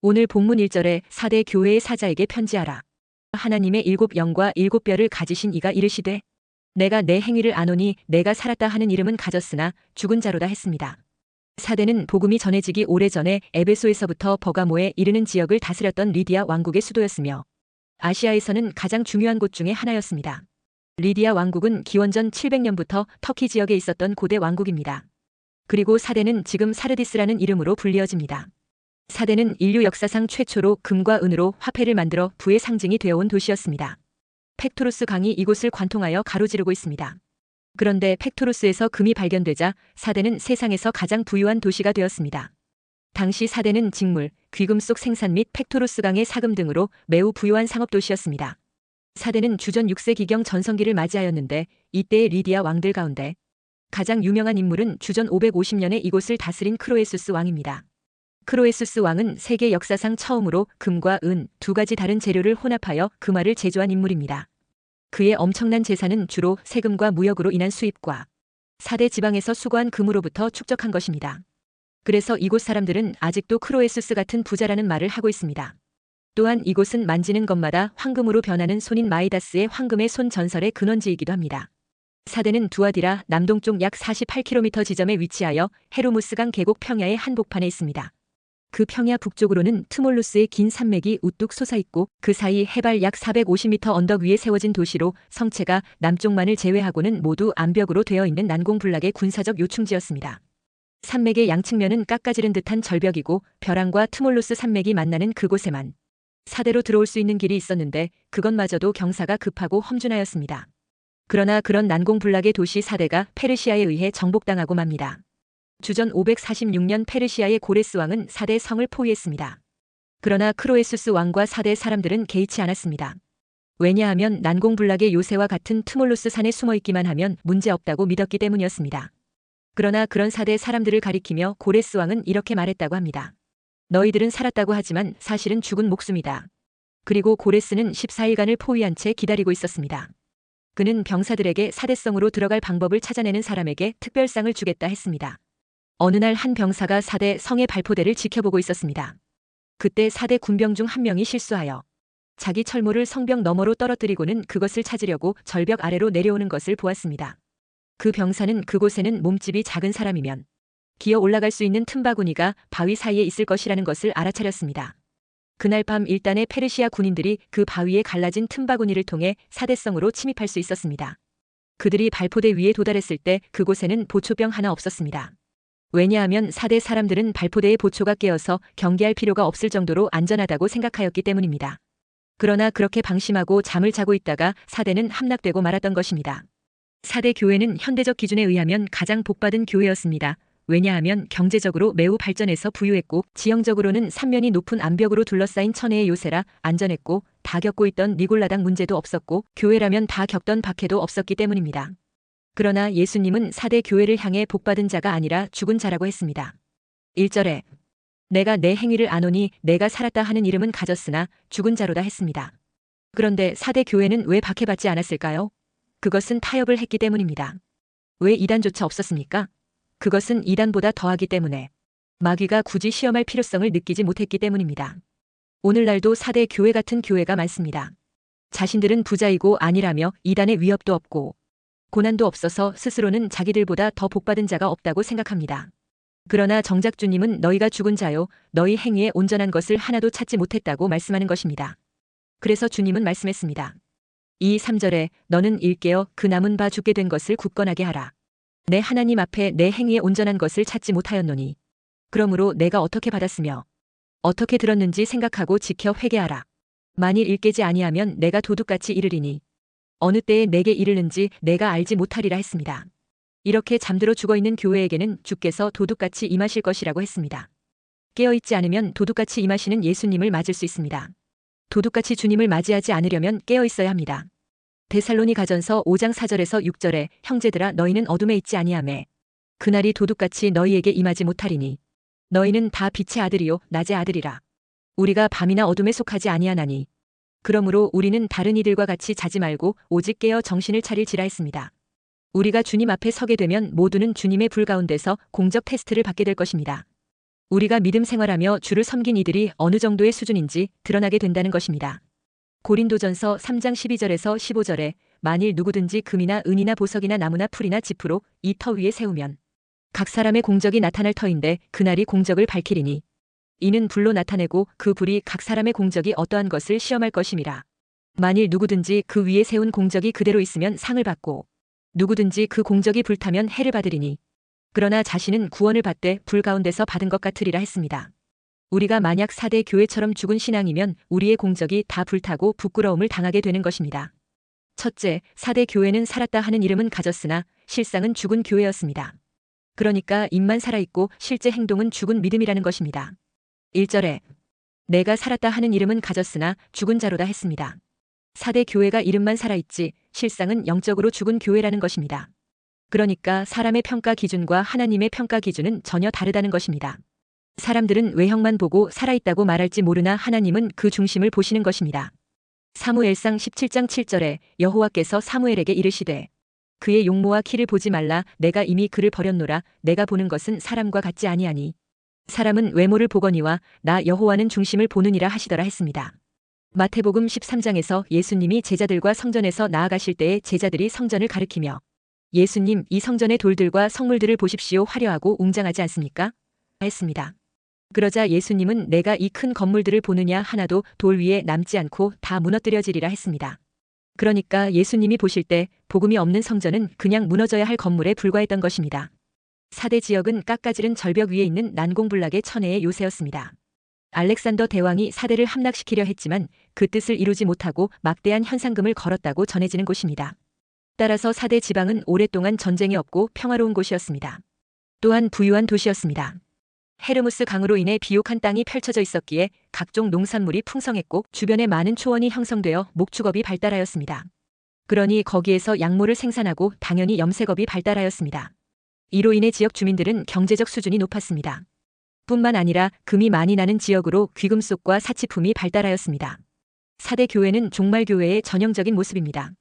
오늘 본문 1절에 사대 교회의 사자에게 편지하라. 하나님의 7영과 7뼈를 가지신 이가 이르시되 내가 내 행위를 아노니 내가 살았다 하는 이름은 가졌으나 죽은 자로다 했습니다. 사대는 복음이 전해지기 오래전에 에베소에서부터 버가모에 이르는 지역을 다스렸던 리디아 왕국의 수도였으며 아시아에서는 가장 중요한 곳 중에 하나였습니다. 리디아 왕국은 기원전 700년부터 터키 지역에 있었던 고대 왕국입니다. 그리고 사대는 지금 사르디스라는 이름으로 불리어집니다. 사대는 인류 역사상 최초로 금과 은으로 화폐를 만들어 부의 상징이 되어온 도시였습니다. 팩토루스 강이 이곳을 관통하여 가로지르고 있습니다. 그런데 팩토루스에서 금이 발견되자 사대는 세상에서 가장 부유한 도시가 되었습니다. 당시 사대는 직물, 귀금속 생산 및 팩토루스 강의 사금 등으로 매우 부유한 상업도시였습니다. 사대는 주전 6세기경 전성기를 맞이하였는데 이때의 리디아 왕들 가운데 가장 유명한 인물은 주전 550년에 이곳을 다스린 크로에수스 왕입니다. 크로에수스 왕은 세계 역사상 처음으로 금과 은 두 가지 다른 재료를 혼합하여 금화를 제조한 인물입니다. 그의 엄청난 재산은 주로 세금과 무역으로 인한 수입과 사대 지방에서 수거한 금으로부터 축적한 것입니다. 그래서 이곳 사람들은 아직도 크로에수스 같은 부자라는 말을 하고 있습니다. 또한 이곳은 만지는 것마다 황금으로 변하는 손인 마이다스의 황금의 손 전설의 근원지이기도 합니다. 사대는 두아디라 남동쪽 약 48km 지점에 위치하여 헤르무스강 계곡 평야의 한복판에 있습니다. 그 평야 북쪽으로는 트몰루스의 긴 산맥이 우뚝 솟아있고 그 사이 해발 약 450m 언덕 위에 세워진 도시로 성체가 남쪽만을 제외하고는 모두 암벽으로 되어 있는 난공불락의 군사적 요충지였습니다. 산맥의 양측면은 깎아지른 듯한 절벽이고 벼랑과 트몰루스 산맥이 만나는 그곳에만 사대로 들어올 수 있는 길이 있었는데 그것마저도 경사가 급하고 험준하였습니다. 그러나 그런 난공불락의 도시 사대가 페르시아에 의해 정복당하고 맙니다. 주전 546년 페르시아의 고레스 왕은 사대 성을 포위했습니다. 그러나 크로에수스 왕과 사대 사람들은 개의치 않았습니다. 왜냐하면 난공불락의 요새와 같은 트몰루스 산에 숨어있기만 하면 문제없다고 믿었기 때문이었습니다. 그러나 그런 사대 사람들을 가리키며 고레스 왕은 이렇게 말했다고 합니다. 너희들은 살았다고 하지만 사실은 죽은 목숨이다. 그리고 고레스는 14일간을 포위한 채 기다리고 있었습니다. 그는 병사들에게 사대성으로 들어갈 방법을 찾아내는 사람에게 특별상을 주겠다 했습니다. 어느 날 한 병사가 사대 성의 발포대를 지켜보고 있었습니다. 그때 사대 군병 중 한 명이 실수하여 자기 철모를 성벽 너머로 떨어뜨리고는 그것을 찾으려고 절벽 아래로 내려오는 것을 보았습니다. 그 병사는 그곳에는 몸집이 작은 사람이면 기어 올라갈 수 있는 틈바구니가 바위 사이에 있을 것이라는 것을 알아차렸습니다. 그날 밤 일단의 페르시아 군인들이 그 바위에 갈라진 틈바구니를 통해 사대성으로 침입할 수 있었습니다. 그들이 발포대 위에 도달했을 때 그곳에는 보초병 하나 없었습니다. 왜냐하면 사대 사람들은 발포대의 보초가 깨어서 경계할 필요가 없을 정도로 안전하다고 생각하였기 때문입니다. 그러나 그렇게 방심하고 잠을 자고 있다가 사대는 함락되고 말았던 것입니다. 사대 교회는 현대적 기준에 의하면 가장 복받은 교회였습니다. 왜냐하면 경제적으로 매우 발전해서 부유했고 지형적으로는 산면이 높은 암벽으로 둘러싸인 천혜의 요새라 안전했고 다 겪고 있던 니골라당 문제도 없었고 교회라면 다 겪던 박해도 없었기 때문입니다. 그러나 예수님은 사대 교회를 향해 복받은 자가 아니라 죽은 자라고 했습니다. 1절에 내가 내 행위를 아노니 내가 살았다 하는 이름은 가졌으나 죽은 자로다 했습니다. 그런데 사대 교회는 왜 박해받지 않았을까요? 그것은 타협을 했기 때문입니다. 왜 이단조차 없었습니까? 그것은 이단보다 더하기 때문에 마귀가 굳이 시험할 필요성을 느끼지 못했기 때문입니다. 오늘날도 사대 교회 같은 교회가 많습니다. 자신들은 부자이고 아니라며 이단의 위협도 없고 고난도 없어서 스스로는 자기들보다 더 복받은 자가 없다고 생각합니다. 그러나 정작 주님은 너희가 죽은 자요 너희 행위에 온전한 것을 하나도 찾지 못했다고 말씀하는 것입니다. 그래서 주님은 말씀했습니다. 3절에 너는 일깨어 그 남은 바 죽게 된 것을 굳건하게 하라. 내 하나님 앞에 내 행위에 온전한 것을 찾지 못하였노니 그러므로 내가 어떻게 받았으며 어떻게 들었는지 생각하고 지켜 회개하라. 만일 일깨지 아니하면 내가 도둑같이 이르리니 어느 때에 내게 이르는지 내가 알지 못하리라 했습니다. 이렇게 잠들어 죽어있는 교회에게는 주께서 도둑같이 임하실 것이라고 했습니다. 깨어있지 않으면 도둑같이 임하시는 예수님을 맞을 수 있습니다. 도둑같이 주님을 맞이하지 않으려면 깨어있어야 합니다. 데살로니가전서 5장 4절에서 6절에 형제들아 너희는 어둠에 있지 아니하매 그날이 도둑같이 너희에게 임하지 못하리니 너희는 다 빛의 아들이요 낮의 아들이라. 우리가 밤이나 어둠에 속하지 아니하나니 그러므로 우리는 다른 이들과 같이 자지 말고 오직 깨어 정신을 차릴지라 했습니다. 우리가 주님 앞에 서게 되면 모두는 주님의 불 가운데서 공적 테스트를 받게 될 것입니다. 우리가 믿음 생활하며 주를 섬긴 이들이 어느 정도의 수준인지 드러나게 된다는 것입니다. 고린도전서 3장 12절에서 15절에 만일 누구든지 금이나 은이나 보석이나 나무나 풀이나 지푸로 이 터 위에 세우면 각 사람의 공적이 나타날 터인데 그날이 공적을 밝히리니 이는 불로 나타내고 그 불이 각 사람의 공적이 어떠한 것을 시험할 것임이라. 만일 누구든지 그 위에 세운 공적이 그대로 있으면 상을 받고 누구든지 그 공적이 불타면 해를 받으리니 그러나 자신은 구원을 받되 불 가운데서 받은 것 같으리라 했습니다. 우리가 만약 사대 교회처럼 죽은 신앙이면 우리의 공적이 다 불타고 부끄러움을 당하게 되는 것입니다. 첫째, 사대 교회는 살았다 하는 이름은 가졌으나 실상은 죽은 교회였습니다. 그러니까 입만 살아있고 실제 행동은 죽은 믿음이라는 것입니다. 1절에 내가 살았다 하는 이름은 가졌으나 죽은 자로다 했습니다. 사대 교회가 이름만 살아있지 실상은 영적으로 죽은 교회라는 것입니다. 그러니까 사람의 평가 기준과 하나님의 평가 기준은 전혀 다르다는 것입니다. 사람들은 외형만 보고 살아있다고 말할지 모르나 하나님은 그 중심을 보시는 것입니다. 사무엘상 17장 7절에 여호와께서 사무엘에게 이르시되 그의 용모와 키를 보지 말라 내가 이미 그를 버렸노라 내가 보는 것은 사람과 같지 아니하니 사람은 외모를 보거니와 나 여호와는 중심을 보느니라 하시더라 했습니다. 마태복음 13장에서 예수님이 제자들과 성전에서 나아가실 때에 제자들이 성전을 가리키며 예수님 이 성전의 돌들과 성물들을 보십시오 화려하고 웅장하지 않습니까? 했습니다. 그러자 예수님은 내가 이 큰 건물들을 보느냐 하나도 돌 위에 남지 않고 다 무너뜨려지리라 했습니다. 그러니까 예수님이 보실 때 복음이 없는 성전은 그냥 무너져야 할 건물에 불과했던 것입니다. 사대 지역은 깎아지른 절벽 위에 있는 난공불락의 천혜의 요새였습니다. 알렉산더 대왕이 사대를 함락시키려 했지만 그 뜻을 이루지 못하고 막대한 현상금을 걸었다고 전해지는 곳입니다. 따라서 사대 지방은 오랫동안 전쟁이 없고 평화로운 곳이었습니다. 또한 부유한 도시였습니다. 헤르무스 강으로 인해 비옥한 땅이 펼쳐져 있었기에 각종 농산물이 풍성했고 주변에 많은 초원이 형성되어 목축업이 발달하였습니다. 그러니 거기에서 약모를 생산하고 당연히 염색업이 발달하였습니다. 이로 인해 지역 주민들은 경제적 수준이 높았습니다. 뿐만 아니라 금이 많이 나는 지역으로 귀금속과 사치품이 발달하였습니다. 사대 교회는 종말교회의 전형적인 모습입니다.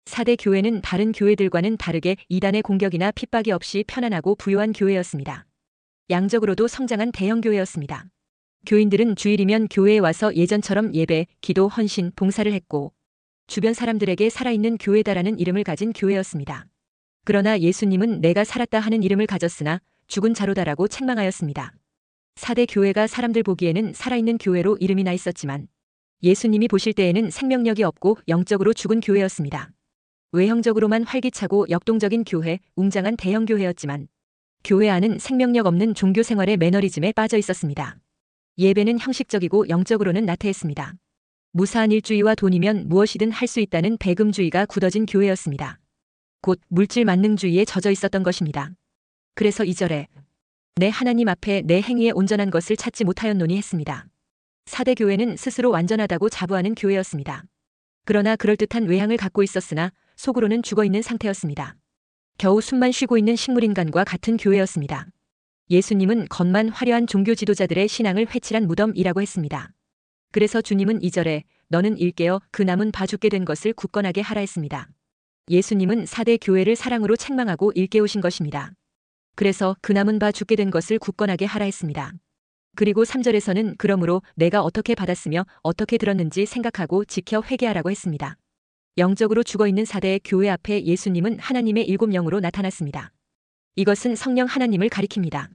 사대 교회는 다른 교회들과는 다르게 이단의 공격이나 핍박이 없이 편안하고 부유한 교회였습니다. 양적으로도 성장한 대형 교회였습니다. 교인들은 주일이면 교회에 와서 예전처럼 예배, 기도, 헌신, 봉사를 했고 주변 사람들에게 살아있는 교회다라는 이름을 가진 교회였습니다. 그러나 예수님은 내가 살았다 하는 이름을 가졌으나 죽은 자로다라고 책망하였습니다. 사대 교회가 사람들 보기에는 살아있는 교회로 이름이 나 있었지만 예수님이 보실 때에는 생명력이 없고 영적으로 죽은 교회였습니다. 외형적으로만 활기차고 역동적인 교회, 웅장한 대형 교회였지만 교회 안은 생명력 없는 종교 생활의 매너리즘에 빠져 있었습니다. 예배는 형식적이고 영적으로는 나태했습니다. 무사한 일주의와 돈이면 무엇이든 할 수 있다는 배금주의가 굳어진 교회였습니다. 곧 물질 만능주의에 젖어 있었던 것입니다. 그래서 2절에 내 하나님 앞에 내 행위에 온전한 것을 찾지 못하였노니 했습니다. 사대 교회는 스스로 완전하다고 자부하는 교회였습니다. 그러나 그럴듯한 외향을 갖고 있었으나 속으로는 죽어있는 상태였습니다. 겨우 숨만 쉬고 있는 식물인간과 같은 교회였습니다. 예수님은 겉만 화려한 종교 지도자들의 신앙을 회칠한 무덤이라고 했습니다. 그래서 주님은 2절에 너는 일깨어 그 남은 봐 죽게 된 것을 굳건하게 하라 했습니다. 예수님은 사대 교회를 사랑으로 책망하고 일깨우신 것입니다. 그래서 그 남은 바 죽게 된 것을 굳건하게 하라 했습니다. 그리고 3절에서는 그러므로 내가 어떻게 받았으며 어떻게 들었는지 생각하고 지켜 회개하라고 했습니다. 영적으로 죽어있는 사대의 교회 앞에 예수님은 하나님의 7영으로 나타났습니다. 이것은 성령 하나님을 가리킵니다.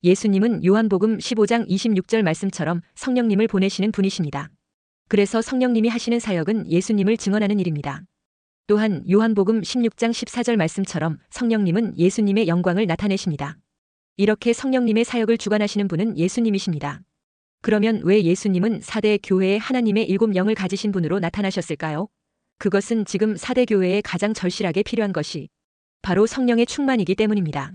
예수님은 요한복음 15장 26절 말씀처럼 성령님을 보내시는 분이십니다. 그래서 성령님이 하시는 사역은 예수님을 증언하는 일입니다. 또한 요한복음 16장 14절 말씀처럼 성령님은 예수님의 영광을 나타내십니다. 이렇게 성령님의 사역을 주관하시는 분은 예수님이십니다. 그러면 왜 예수님은 사대 교회에 하나님의 7영을 가지신 분으로 나타나셨을까요? 그것은 지금 사대 교회에 가장 절실하게 필요한 것이 바로 성령의 충만이기 때문입니다.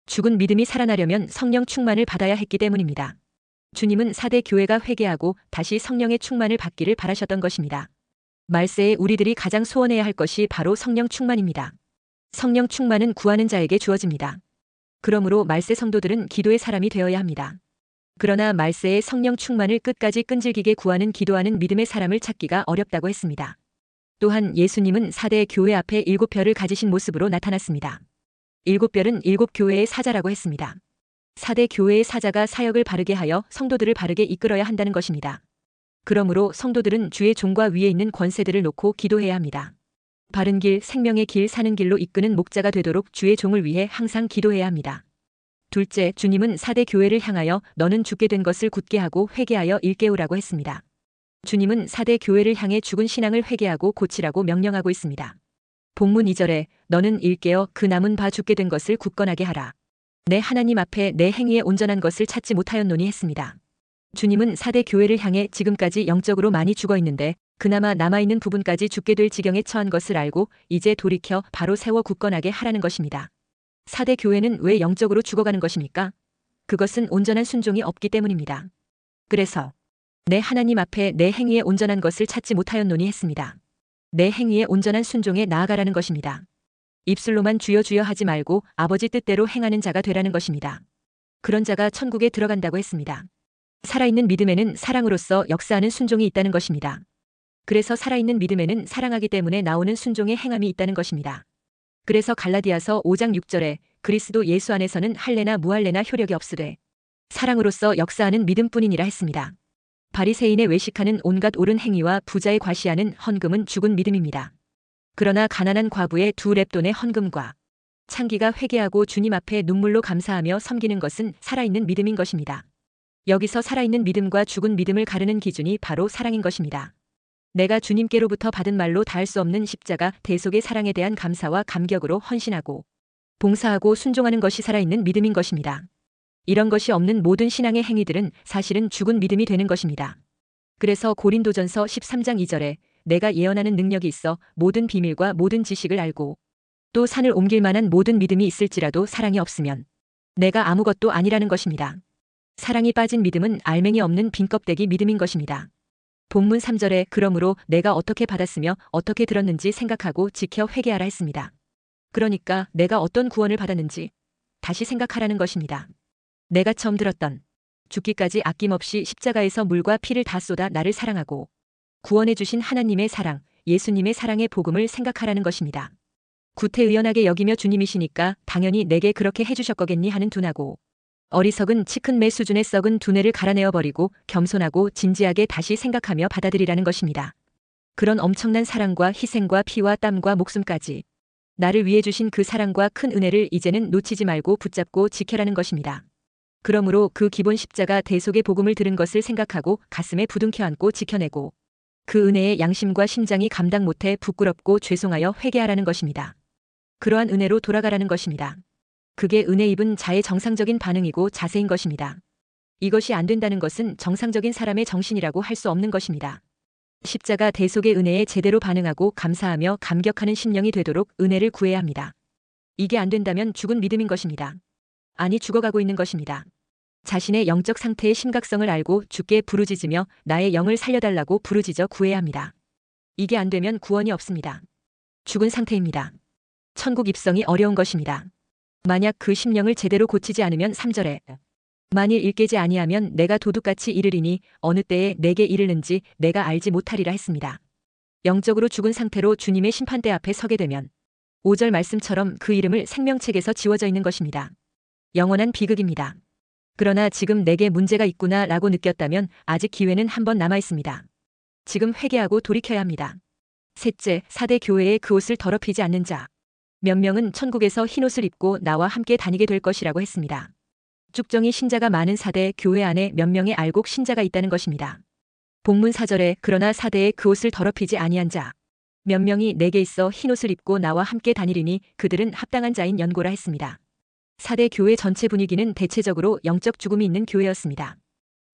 죽은 믿음이 살아나려면 성령 충만을 받아야 했기 때문입니다. 주님은 사대 교회가 회개하고 다시 성령의 충만을 받기를 바라셨던 것입니다. 말세에 우리들이 가장 소원해야 할 것이 바로 성령 충만입니다. 성령 충만은 구하는 자에게 주어집니다. 그러므로 말세 성도들은 기도의 사람이 되어야 합니다. 그러나 말세에 성령 충만을 끝까지 끈질기게 구하는 기도하는 믿음의 사람을 찾기가 어렵다고 했습니다. 또한 예수님은 사대 교회 앞에 7별을 가지신 모습으로 나타났습니다. 7별은 7교회의 사자라고 했습니다. 4대 교회의 사자가 사역을 바르게 하여 성도들을 바르게 이끌어야 한다는 것입니다. 그러므로 성도들은 주의 종과 위에 있는 권세들을 놓고 기도해야 합니다. 바른 길, 생명의 길, 사는 길로 이끄는 목자가 되도록 주의 종을 위해 항상 기도해야 합니다. 둘째, 주님은 4대 교회를 향하여 너는 죽게 된 것을 굳게 하고 회개하여 일깨우라고 했습니다. 주님은 4대 교회를 향해 죽은 신앙을 회개하고 고치라고 명령하고 있습니다. 본문 2절에 너는 일깨어 그 남은 바 죽게 된 것을 굳건하게 하라. 내 하나님 앞에 내 행위에 온전한 것을 찾지 못하였노니 했습니다. 주님은 4대 교회를 향해 지금까지 영적으로 많이 죽어 있는데 그나마 남아있는 부분까지 죽게 될 지경에 처한 것을 알고 이제 돌이켜 바로 세워 굳건하게 하라는 것입니다. 4대 교회는 왜 영적으로 죽어가는 것입니까? 그것은 온전한 순종이 없기 때문입니다. 그래서 내 하나님 앞에 내 행위에 온전한 것을 찾지 못하였노니 했습니다. 내 행위에 온전한 순종에 나아가라는 것입니다. 입술로만 주여 주여 하지 말고 아버지 뜻대로 행하는 자가 되라는 것입니다. 그런 자가 천국에 들어간다고 했습니다. 살아있는 믿음에는 사랑으로서 역사하는 순종이 있다는 것입니다. 그래서 살아있는 믿음에는 사랑하기 때문에 나오는 순종의 행함이 있다는 것입니다. 그래서 갈라디아서 5장 6절에 그리스도 예수 안에서는 할례나 무할례나 효력이 없으되 사랑으로서 역사하는 믿음뿐이니라 했습니다. 바리새인의 외식하는 온갖 옳은 행위와 부자의 과시하는 헌금은 죽은 믿음입니다. 그러나 가난한 과부의 2렙돈의 헌금과 창기가 회개하고 주님 앞에 눈물로 감사하며 섬기는 것은 살아있는 믿음인 것입니다. 여기서 살아있는 믿음과 죽은 믿음을 가르는 기준이 바로 사랑인 것입니다. 내가 주님께로부터 받은 말로 다할 수 없는 십자가 대속의 사랑에 대한 감사와 감격으로 헌신하고 봉사하고 순종하는 것이 살아있는 믿음인 것입니다. 이런 것이 없는 모든 신앙의 행위들은 사실은 죽은 믿음이 되는 것입니다. 그래서 고린도전서 13장 2절에 내가 예언하는 능력이 있어 모든 비밀과 모든 지식을 알고 또 산을 옮길 만한 모든 믿음이 있을지라도 사랑이 없으면 내가 아무것도 아니라는 것입니다. 사랑이 빠진 믿음은 알맹이 없는 빈 껍데기 믿음인 것입니다. 본문 3절에 그러므로 내가 어떻게 받았으며 어떻게 들었는지 생각하고 지켜 회개하라 했습니다. 그러니까 내가 어떤 구원을 받았는지 다시 생각하라는 것입니다. 내가 처음 들었던 죽기까지 아낌없이 십자가에서 물과 피를 다 쏟아 나를 사랑하고 구원해 주신 하나님의 사랑, 예수님의 사랑의 복음을 생각하라는 것입니다. 구태의연하게 여기며 주님이시니까 당연히 내게 그렇게 해주셨 거겠니 하는 둔하고 어리석은 치 큰 매 수준의 썩은 두뇌를 갈아내어 버리고 겸손하고 진지하게 다시 생각하며 받아들이라는 것입니다. 그런 엄청난 사랑과 희생과 피와 땀과 목숨까지 나를 위해 주신 그 사랑과 큰 은혜를 이제는 놓치지 말고 붙잡고 지켜라는 것입니다. 그러므로 그 기본 십자가 대속의 복음을 들은 것을 생각하고 가슴에 부둥켜 안고 지켜내고 그 은혜의 양심과 심장이 감당 못해 부끄럽고 죄송하여 회개하라는 것입니다. 그러한 은혜로 돌아가라는 것입니다. 그게 은혜 입은 자의 정상적인 반응이고 자세인 것입니다. 이것이 안 된다는 것은 정상적인 사람의 정신이라고 할 수 없는 것입니다. 십자가 대속의 은혜에 제대로 반응하고 감사하며 감격하는 심령이 되도록 은혜를 구해야 합니다. 이게 안 된다면 죽은 믿음인 것입니다. 아니 죽어가고 있는 것입니다. 자신의 영적 상태의 심각성을 알고 주께 부르짖으며 나의 영을 살려달라고 부르짖어 구해야 합니다. 이게 안 되면 구원이 없습니다. 죽은 상태입니다. 천국 입성이 어려운 것입니다. 만약 그 심령을 제대로 고치지 않으면 3절에 만일 일깨지 아니하면 내가 도둑같이 이르리니 어느 때에 내게 이르는지 내가 알지 못하리라 했습니다. 영적으로 죽은 상태로 주님의 심판대 앞에 서게 되면 5절 말씀처럼 그 이름을 생명책에서 지워져 있는 것입니다. 영원한 비극입니다. 그러나 지금 내게 문제가 있구나 라고 느꼈다면 아직 기회는 한 번 남아 있습니다. 지금 회개하고 돌이켜야 합니다. 셋째, 4대 교회의 그 옷을 더럽히지 않는 자. 몇 명은 천국에서 흰옷을 입고 나와 함께 다니게 될 것이라고 했습니다. 쭉정이 신자가 많은 4대 교회 안에 몇 명의 알곡 신자가 있다는 것입니다. 본문 4절에 그러나 4대의 그 옷을 더럽히지 아니한 자. 몇 명이 내게 있어 흰옷을 입고 나와 함께 다니리니 그들은 합당한 자인 연고라 했습니다. 4대 교회 전체 분위기는 대체적으로 영적 죽음이 있는 교회였습니다.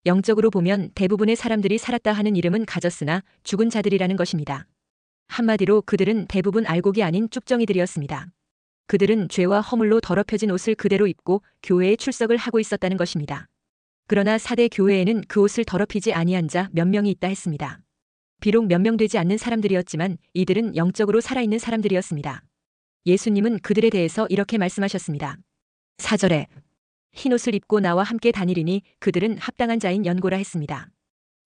영적으로 보면 대부분의 사람들이 살았다 하는 이름은 가졌으나 죽은 자들이라는 것입니다. 한마디로 그들은 대부분 알곡이 아닌 쭉정이들이었습니다. 그들은 죄와 허물로 더럽혀진 옷을 그대로 입고 교회에 출석을 하고 있었다는 것입니다. 그러나 4대 교회에는 그 옷을 더럽히지 아니한 자 몇 명이 있다 했습니다. 비록 몇 명 되지 않는 사람들이었지만 이들은 영적으로 살아있는 사람들이었습니다. 예수님은 그들에 대해서 이렇게 말씀하셨습니다. 4절에 흰옷을 입고 나와 함께 다니리니 그들은 합당한 자인 연고라 했습니다.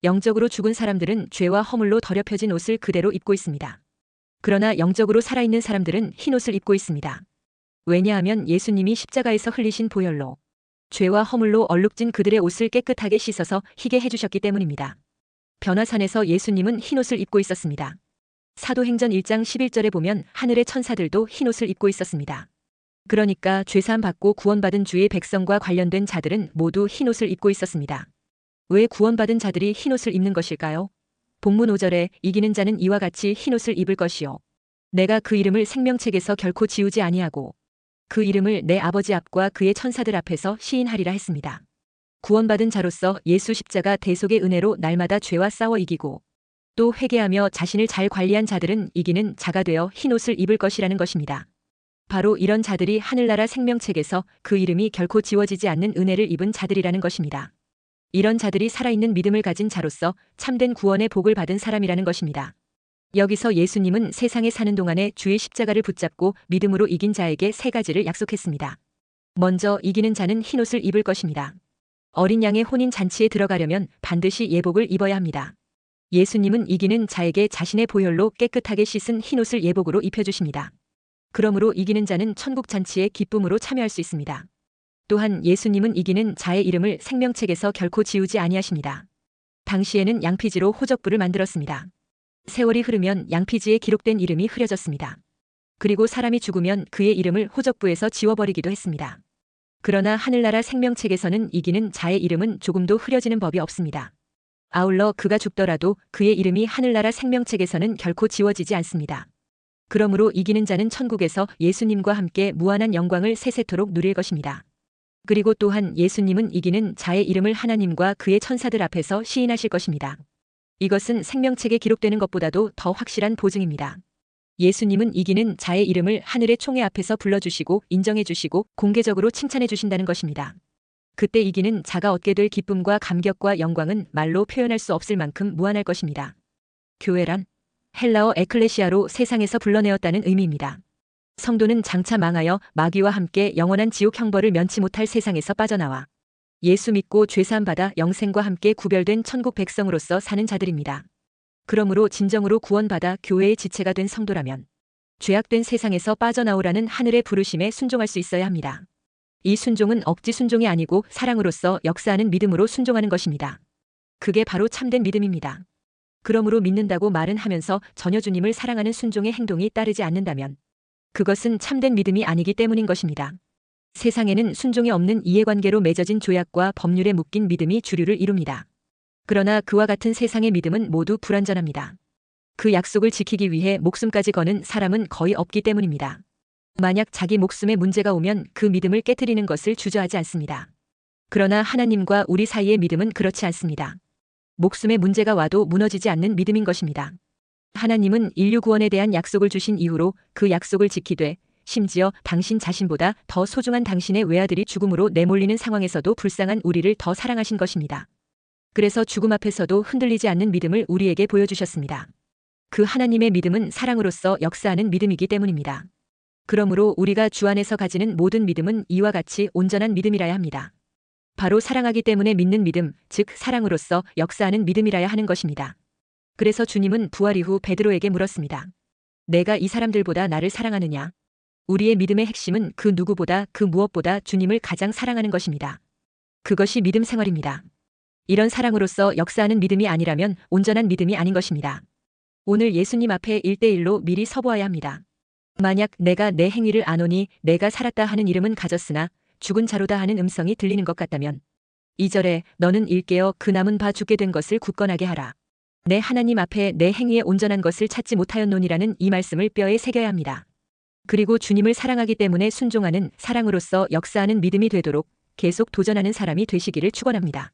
영적으로 죽은 사람들은 죄와 허물로 더럽혀진 옷을 그대로 입고 있습니다. 그러나 영적으로 살아있는 사람들은 흰옷을 입고 있습니다. 왜냐하면 예수님이 십자가에서 흘리신 보혈로 죄와 허물로 얼룩진 그들의 옷을 깨끗하게 씻어서 희게 해주셨기 때문입니다. 변화산에서 예수님은 흰옷을 입고 있었습니다. 사도행전 1장 11절에 보면 하늘의 천사들도 흰옷을 입고 있었습니다. 그러니까 죄사함 받고 구원받은 주의 백성과 관련된 자들은 모두 흰옷을 입고 있었습니다. 왜 구원받은 자들이 흰옷을 입는 것일까요? 본문 5절에 이기는 자는 이와 같이 흰옷을 입을 것이요. 내가 그 이름을 생명책에서 결코 지우지 아니하고 그 이름을 내 아버지 앞과 그의 천사들 앞에서 시인하리라 했습니다. 구원받은 자로서 예수 십자가 대속의 은혜로 날마다 죄와 싸워 이기고 또 회개하며 자신을 잘 관리한 자들은 이기는 자가 되어 흰옷을 입을 것이라는 것입니다. 바로 이런 자들이 하늘나라 생명책에서 그 이름이 결코 지워지지 않는 은혜를 입은 자들이라는 것입니다. 이런 자들이 살아있는 믿음을 가진 자로서 참된 구원의 복을 받은 사람이라는 것입니다. 여기서 예수님은 세상에 사는 동안에 주의 십자가를 붙잡고 믿음으로 이긴 자에게 세 가지를 약속했습니다. 먼저 이기는 자는 흰옷을 입을 것입니다. 어린 양의 혼인 잔치에 들어가려면 반드시 예복을 입어야 합니다. 예수님은 이기는 자에게 자신의 보혈로 깨끗하게 씻은 흰옷을 예복으로 입혀주십니다. 그러므로 이기는 자는 천국 잔치에 기쁨으로 참여할 수 있습니다. 또한 예수님은 이기는 자의 이름을 생명책에서 결코 지우지 아니하십니다. 당시에는 양피지로 호적부를 만들었습니다. 세월이 흐르면 양피지에 기록된 이름이 흐려졌습니다. 그리고 사람이 죽으면 그의 이름을 호적부에서 지워버리기도 했습니다. 그러나 하늘나라 생명책에서는 이기는 자의 이름은 조금도 흐려지는 법이 없습니다. 아울러 그가 죽더라도 그의 이름이 하늘나라 생명책에서는 결코 지워지지 않습니다. 그러므로 이기는 자는 천국에서 예수님과 함께 무한한 영광을 세세토록 누릴 것입니다. 그리고 또한 예수님은 이기는 자의 이름을 하나님과 그의 천사들 앞에서 시인하실 것입니다. 이것은 생명책에 기록되는 것보다도 더 확실한 보증입니다. 예수님은 이기는 자의 이름을 하늘의 총회 앞에서 불러주시고 인정해주시고 공개적으로 칭찬해주신다는 것입니다. 그때 이기는 자가 얻게 될 기쁨과 감격과 영광은 말로 표현할 수 없을 만큼 무한할 것입니다. 교회란 헬라어 에클레시아로 세상에서 불러내었다는 의미입니다. 성도는 장차 망하여 마귀와 함께 영원한 지옥 형벌을 면치 못할 세상에서 빠져나와 예수 믿고 죄사함 받아 영생과 함께 구별된 천국 백성으로서 사는 자들입니다. 그러므로 진정으로 구원받아 교회의 지체가 된 성도라면 죄악된 세상에서 빠져나오라는 하늘의 부르심에 순종할 수 있어야 합니다. 이 순종은 억지 순종이 아니고 사랑으로서 역사하는 믿음으로 순종하는 것입니다. 그게 바로 참된 믿음입니다. 그러므로 믿는다고 말은 하면서 전혀 주님을 사랑하는 순종의 행동이 따르지 않는다면 그것은 참된 믿음이 아니기 때문인 것입니다. 세상에는 순종이 없는 이해관계로 맺어진 조약과 법률에 묶인 믿음이 주류를 이룹니다. 그러나 그와 같은 세상의 믿음은 모두 불완전합니다. 그 약속을 지키기 위해 목숨까지 거는 사람은 거의 없기 때문입니다. 만약 자기 목숨에 문제가 오면 그 믿음을 깨트리는 것을 주저하지 않습니다. 그러나 하나님과 우리 사이의 믿음은 그렇지 않습니다. 목숨에 문제가 와도 무너지지 않는 믿음인 것입니다. 하나님은 인류 구원에 대한 약속을 주신 이후로 그 약속을 지키되 심지어 당신 자신보다 더 소중한 당신의 외아들이 죽음으로 내몰리는 상황에서도 불쌍한 우리를 더 사랑하신 것입니다. 그래서 죽음 앞에서도 흔들리지 않는 믿음을 우리에게 보여주셨습니다. 그 하나님의 믿음은 사랑으로서 역사하는 믿음이기 때문입니다. 그러므로 우리가 주 안에서 가지는 모든 믿음은 이와 같이 온전한 믿음이라야 합니다. 바로 사랑하기 때문에 믿는 믿음, 즉 사랑으로서 역사하는 믿음이라야 하는 것입니다. 그래서 주님은 부활 이후 베드로에게 물었습니다. 내가 이 사람들보다 나를 사랑하느냐? 우리의 믿음의 핵심은 그 누구보다 그 무엇보다 주님을 가장 사랑하는 것입니다. 그것이 믿음 생활입니다. 이런 사랑으로서 역사하는 믿음이 아니라면 온전한 믿음이 아닌 것입니다. 오늘 예수님 앞에 1대1로 미리 서보아야 합니다. 만약 내가 내 행위를 아노니 내가 살았다 하는 이름은 가졌으나 죽은 자로다 하는 음성이 들리는 것 같다면 2절에 너는 일깨어 그 남은 바 죽게 된 것을 굳건하게 하라. 내 하나님 앞에 내 행위에 온전한 것을 찾지 못하였노니라는 이 말씀을 뼈에 새겨야 합니다. 그리고 주님을 사랑하기 때문에 순종하는 사랑으로서 역사하는 믿음이 되도록 계속 도전하는 사람이 되시기를 축원합니다.